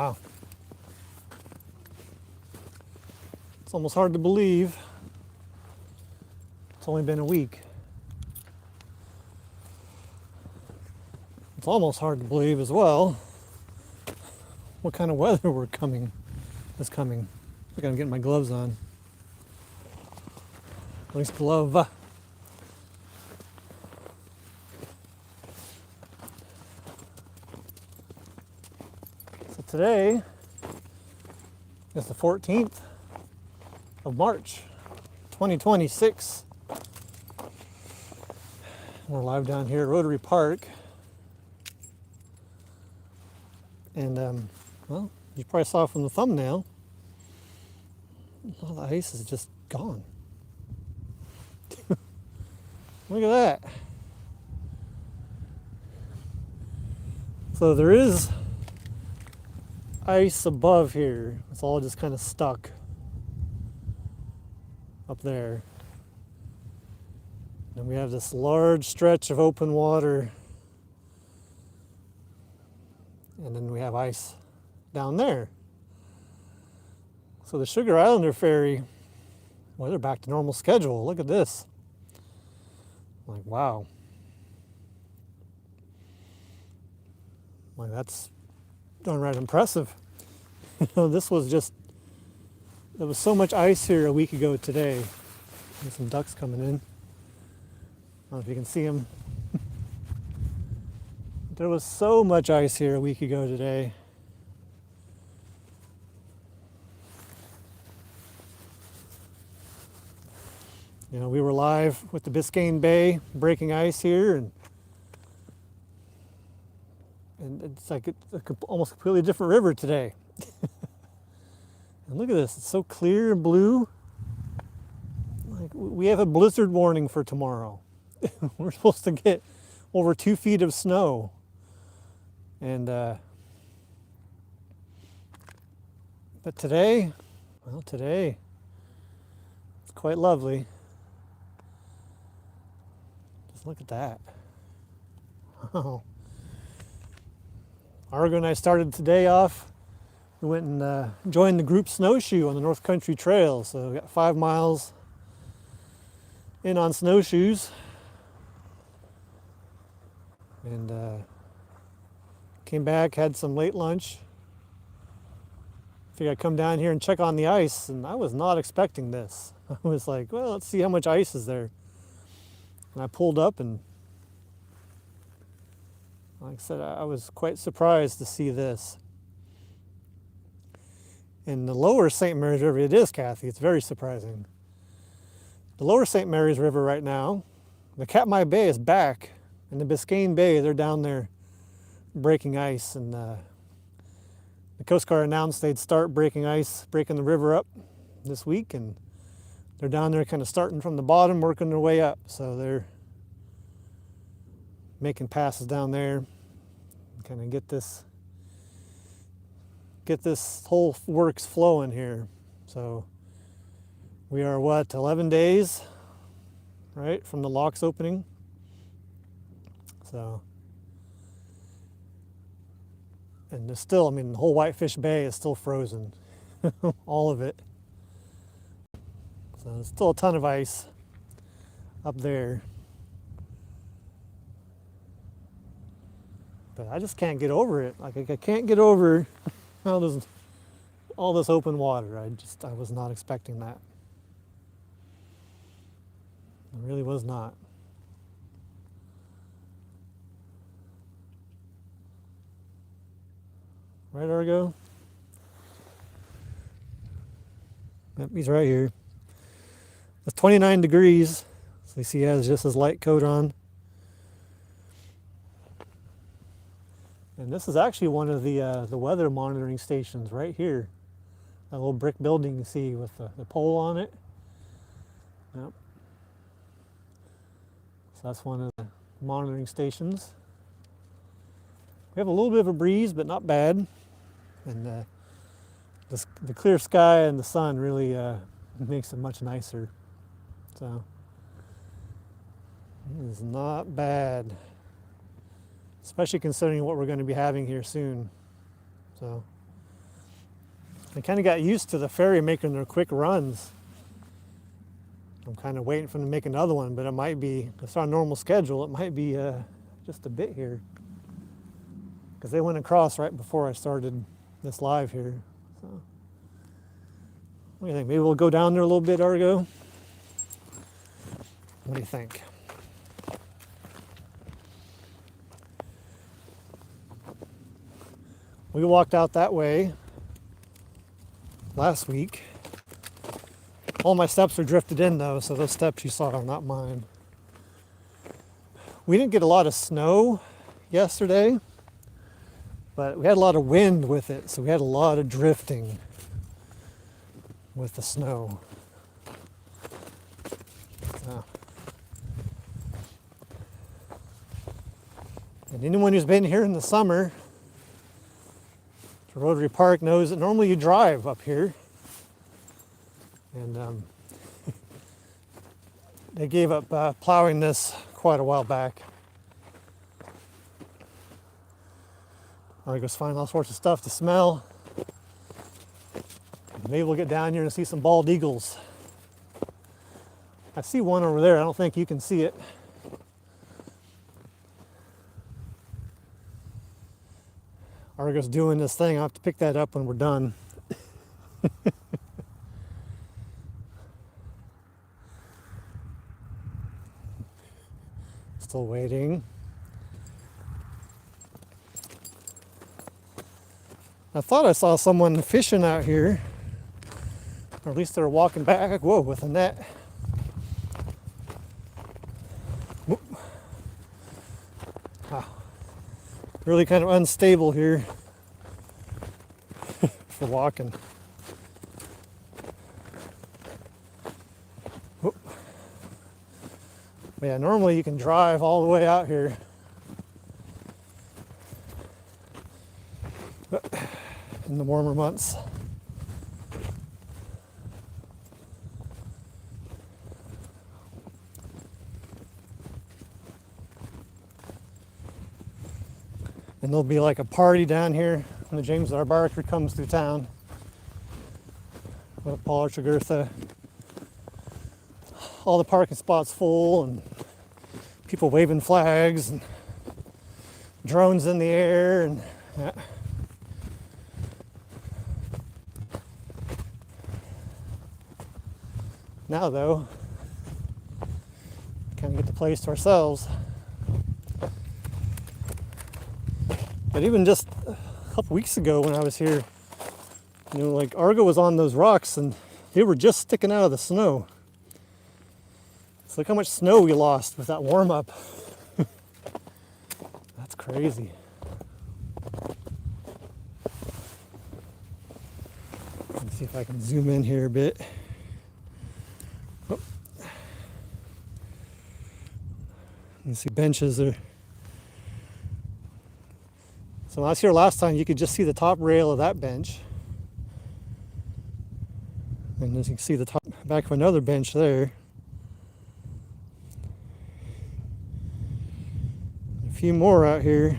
Wow. It's almost hard to believe. It's only been a week. It's almost hard to believe as well what kind of weather is coming. I gotta get my gloves on. Nice glove. So today is the 14th of March, 2026. We're live down here at Rotary Park. And, well, you probably saw from the thumbnail, all the ice is just gone. Look at that. So there is ice above here. It's all just kind of stuck up there. And we have this large stretch of open water. And then we have ice down there. So the Sugar Islander ferry, well, they're back to normal schedule. Look at this. Like, wow. Like, that's downright impressive. This was just, there was so much ice here a week ago today. There's some ducks coming in. I don't know if you can see them. There was so much ice here a week ago today. You know, we were live with the Biscayne Bay breaking ice here, and it's like almost completely different river today. And look at this, it's so clear and blue. Like, we have a blizzard warning for tomorrow. We're supposed to get over 2 feet of snow. And, but today, well, today, it's quite lovely. Just look at that. Wow. Argo and I started today off. We went and joined the group snowshoe on the North Country Trail. So we got 5 miles in on snowshoes. And came back, had some late lunch. Figured I'd come down here and check on the ice, and I was not expecting this. I was like, well, let's see how much ice is there. And I pulled up, and like I said, I was quite surprised to see this. In the lower St. Mary's River, it is, Kathy, it's very surprising. The lower St. Mary's River right now, the Katmai Bay is back, and the Biscayne Bay, they're down there breaking ice, and the Coast Guard announced they'd start breaking ice, breaking the river up this week, and they're down there kind of starting from the bottom, working their way up. So they're making passes down there, kind of get this whole works flowing here. So we are, what, 11 days, right, from the locks opening? So, and there's still, I mean, the whole Whitefish Bay is still frozen, all of it. So there's still a ton of ice up there. But I just can't get over it. Like, I can't get over all this open water. I was not expecting that. I really was not. Right, Argo? Yep, he's right here. It's 29 degrees. So you see he has just his light coat on. And this is actually one of the weather monitoring stations right here. That little brick building you see with the pole on it. Yep. So that's one of the monitoring stations. We have a little bit of a breeze, but not bad. And the clear sky and the sun really makes it much nicer. So it is not bad, especially considering what we're going to be having here soon. So I kind of got used to the ferry making their quick runs. I'm kind of waiting for them to make another one, but it might be, it's on normal schedule, it might be just a bit here. Because they went across right before I started this live here. So, what do you think? Maybe we'll go down there a little bit, Argo? What do you think? We walked out that way last week. All my steps are drifted in though, so those steps you saw are not mine. We didn't get a lot of snow yesterday, but we had a lot of wind with it, so we had a lot of drifting with the snow. So. And anyone who's been here in the summer to Rotary Park knows that normally you drive up here. And they gave up plowing this quite a while back. Argo's finding all sorts of stuff to smell. Maybe we'll get down here and see some bald eagles. I see one over there. I don't think you can see it. Argo's doing this thing. I'll have to pick that up when we're done. Still waiting. I thought I saw someone fishing out here, or at least they were walking back, whoa, with a net. Whoop. Wow. Really kind of unstable here for walking. Whoop. Yeah, normally you can drive all the way out here. But in the warmer months. And there'll be like a party down here when the James R. Barker comes through town with Paul Archigurtha. All the parking spots full and people waving flags and drones in the air and now though, kind of get the place to ourselves. But even just a couple weeks ago when I was here, you know, like Argo was on those rocks and they were just sticking out of the snow. So look how much snow we lost with that warm up. That's crazy. Let's see if I can zoom in here a bit. Oh. You see benches there. So when I was here last time, you could just see the top rail of that bench. And as you can see the top back of another bench there. A few more out here,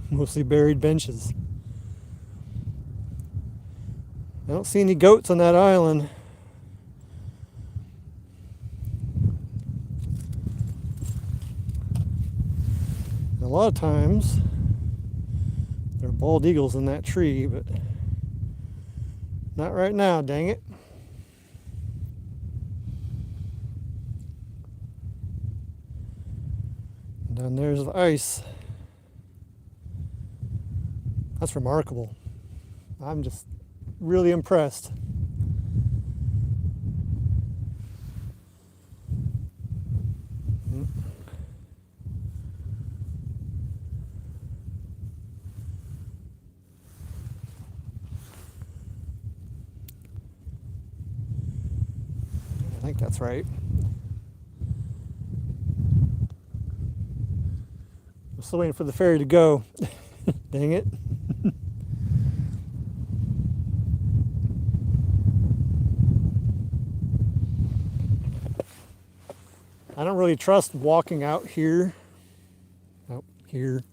mostly buried benches. I don't see any goats on that island. And a lot of times, there are bald eagles in that tree, but not right now, dang it. And down there's the ice. That's remarkable. I'm just really impressed. I think that's right. I'm still waiting for the ferry to go. Dang it. I don't really trust walking out here. Out here.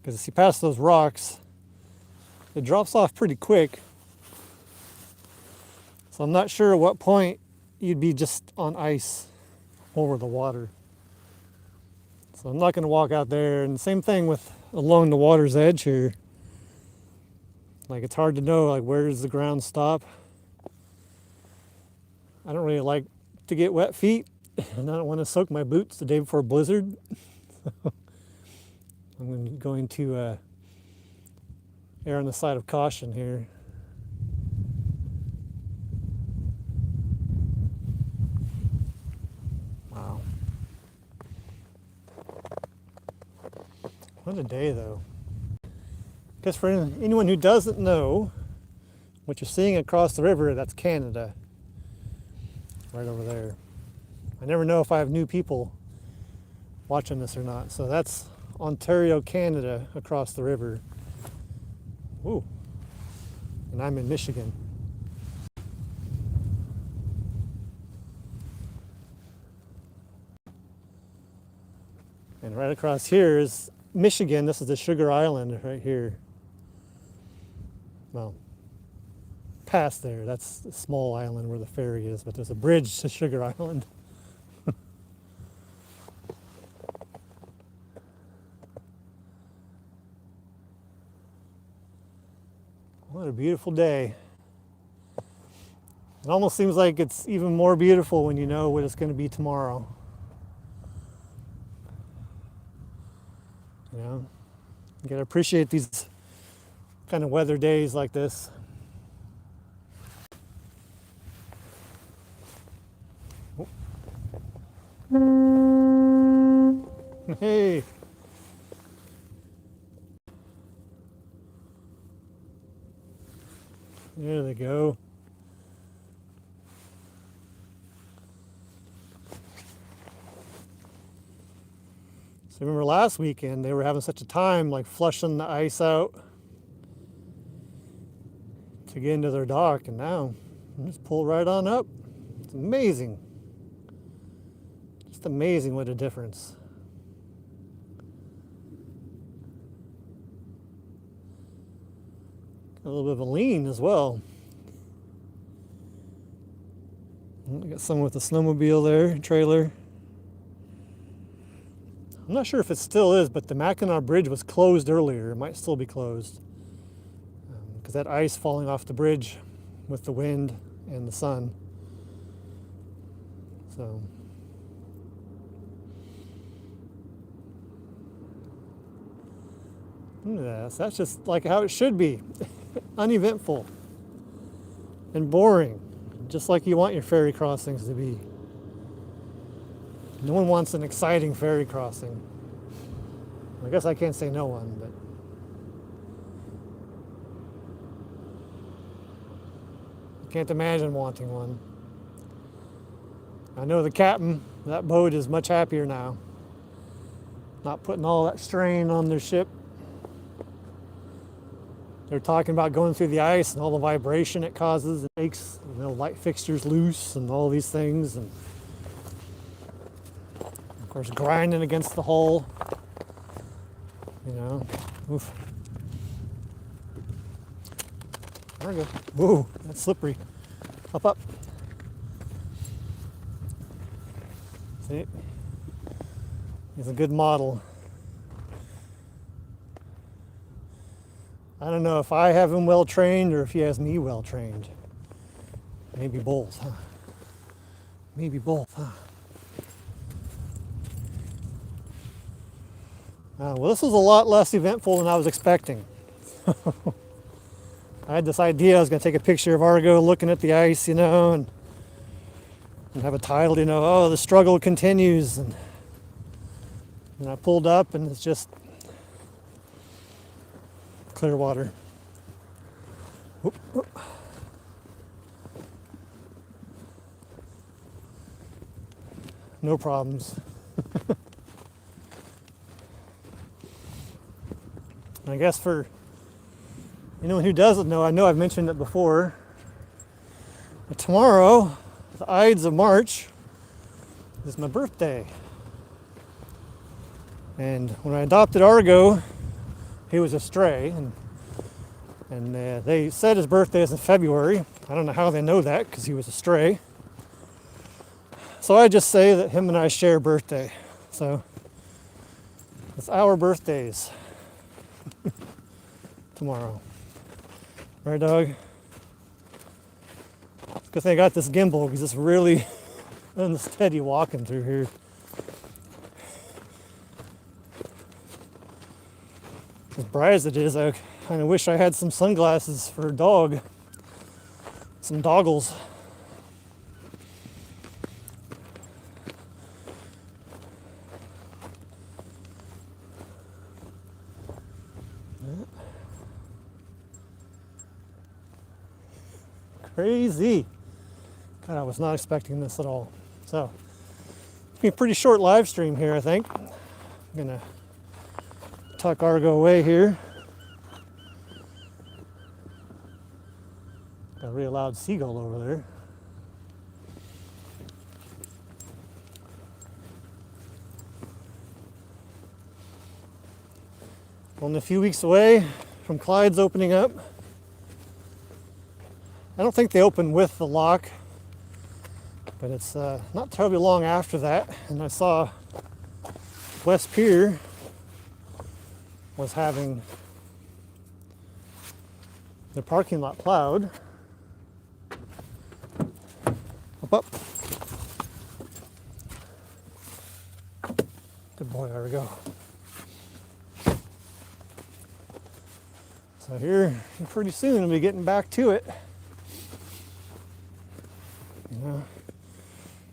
Because if you pass those rocks, it drops off pretty quick. So I'm not sure at what point you'd be just on ice over the water. So I'm not going to walk out there. And same thing with along the water's edge here. Like, it's hard to know, like, where does the ground stop? I don't really like to get wet feet, and I don't want to soak my boots the day before a blizzard. I'm going to err on the side of caution here. Wow. What a day, though. Because for anyone who doesn't know, what you're seeing across the river, that's Canada. Right over there. I never know if I have new people watching this or not. So that's Ontario, Canada, across the river. Ooh. And I'm in Michigan. And right across here is Michigan. This is the Sugar Island right here. Well, past there, that's the small island where the ferry is, but there's a bridge to Sugar Island. What a beautiful day. It almost seems like it's even more beautiful when you know what it's going to be tomorrow. You know, you got to appreciate these kind of weather days like this. Hey. There they go. So remember last weekend they were having such a time like flushing the ice out to get into their dock, and now just pull right on up. It's amazing. Just amazing what a difference. A little bit of a lean as well. I got someone with a snowmobile there, trailer. I'm not sure if it still is, but the Mackinac Bridge was closed earlier. It might still be closed. Because that ice falling off the bridge with the wind and the sun. So. Look at that. That's just like how it should be. Uneventful and boring, just like you want your ferry crossings to be. No one wants an exciting ferry crossing. I guess I can't say no one, but I can't imagine wanting one. I know the captain, that boat is much happier now. Not putting all that strain on their ship. They're talking about going through the ice and all the vibration it causes. It makes, light fixtures loose and all these things. And of course, grinding against the hull. Oof. There we go. Whoa, that's slippery. Up. See? He's a good model. I don't know if I have him well trained or if he has me well trained. Maybe both, huh? Maybe both, huh? Well, this was a lot less eventful than I was expecting. I had this idea I was going to take a picture of Argo looking at the ice, and have a title, oh, the struggle continues. And I pulled up, and it's just clear water. Whoop, whoop. No problems. I guess for anyone who doesn't know, I know I've mentioned it before, but tomorrow, the Ides of March, is my birthday. And when I adopted Argo, he was a stray, and And they said his birthday is in February. I don't know how they know that because he was a stray. So I just say that him and I share a birthday. So it's our birthdays tomorrow. Right, dog? Good thing I got this gimbal because it's really unsteady walking through here. As bright as it is, I kind of wish I had some sunglasses for a dog. Some doggles. Crazy. God, I was not expecting this at all. So, it's been a pretty short live stream here, I think. I'm gonna tuck Argo away here. Got a really loud seagull over there. Only a few weeks away from Clyde's opening up. I don't think they open with the lock, but it's not terribly long after that. And I saw West Pier was having their parking lot plowed. Up. Good boy, there we go. So here, pretty soon, we'll be getting back to it. You know,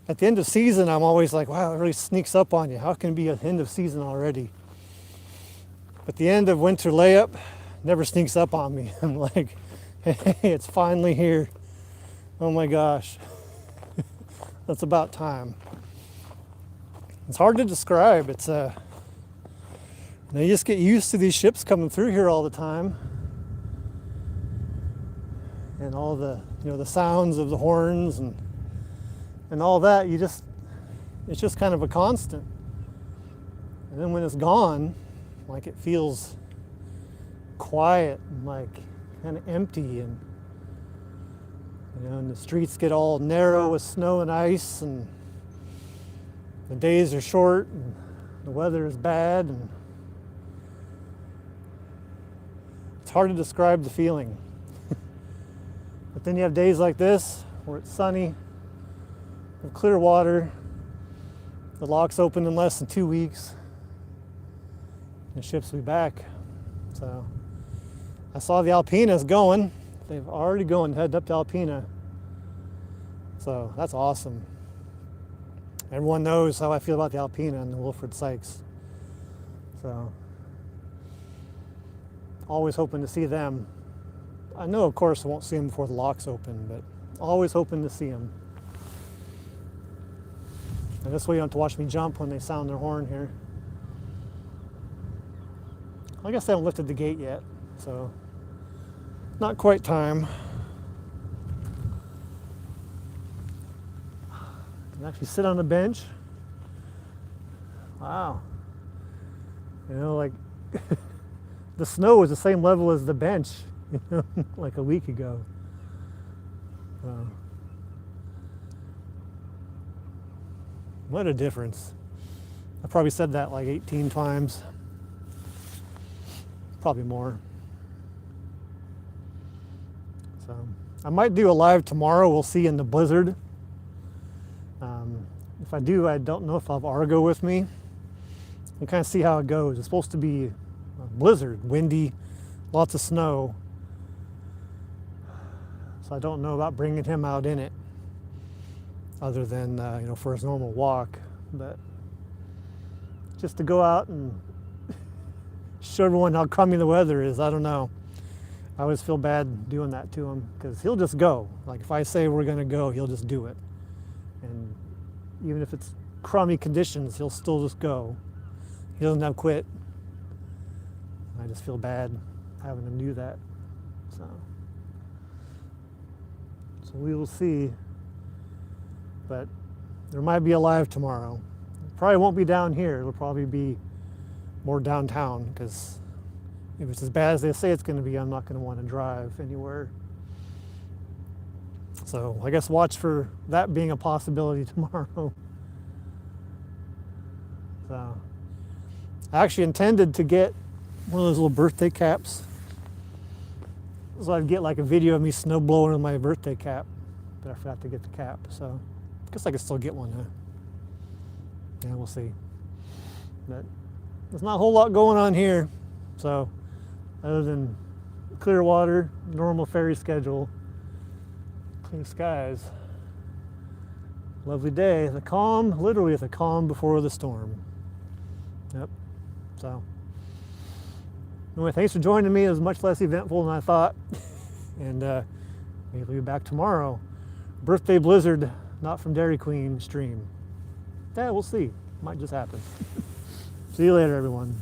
at the end of season, I'm always like, wow, it really sneaks up on you. How can it be at the end of season already? But the end of winter layup never sneaks up on me. I'm like, hey, it's finally here. Oh my gosh. That's about time. It's hard to describe. It's you just get used to these ships coming through here all the time. And all the, the sounds of the horns and all that, it's just kind of a constant. And then when it's gone, like it feels quiet and like kind of empty, and and the streets get all narrow with snow and ice, and the days are short and the weather is bad, and it's hard to describe the feeling. But then you have days like this where it's sunny, with clear water, the lock's open in less than 2 weeks, and the ships will be back. So I saw the Alpena's going. They've already going, headed up to Alpena. So that's awesome. Everyone knows how I feel about the Alpena and the Wilfred Sykes. So always hoping to see them. I know, of course, I won't see them before the lock's open, but always hoping to see them. And this way you don't have to watch me jump when they sound their horn here. I guess they haven't lifted the gate yet, so not quite time. Can actually sit on the bench. Wow. Like the snow was the same level as the bench, like a week ago. What a difference. I probably said that like 18 times. Probably more. So I might do a live tomorrow. We'll see in the blizzard. If I do, I don't know if I'll have Argo with me. We'll kind of see how it goes. It's supposed to be a blizzard, windy, lots of snow. So I don't know about bringing him out in it, other than for his normal walk. But just to go out and show everyone how crummy the weather is, I don't know. I always feel bad doing that to him because he'll just go. Like if I say we're going to go, he'll just do it. And even if it's crummy conditions, he'll still just go. He doesn't have quit. I just feel bad having him do that. So we will see. But there might be a live tomorrow. It probably won't be down here. It'll probably be more downtown because if it's as bad as they say it's going to be, I'm not going to want to drive anywhere. So I guess watch for that being a possibility tomorrow. So I actually intended to get one of those little birthday caps, so I'd get like a video of me snow blowing with my birthday cap, but I forgot to get the cap. So I guess I could still get one, huh? Yeah, we'll see. But there's not a whole lot going on here. So other than clear water, normal ferry schedule, clear skies, lovely day. The calm, literally the calm before the storm. Yep. So anyway, thanks for joining me. It was much less eventful than I thought. And maybe we'll be back tomorrow. Birthday blizzard, not from Dairy Queen stream. Yeah, we'll see. Might just happen. See you later, everyone.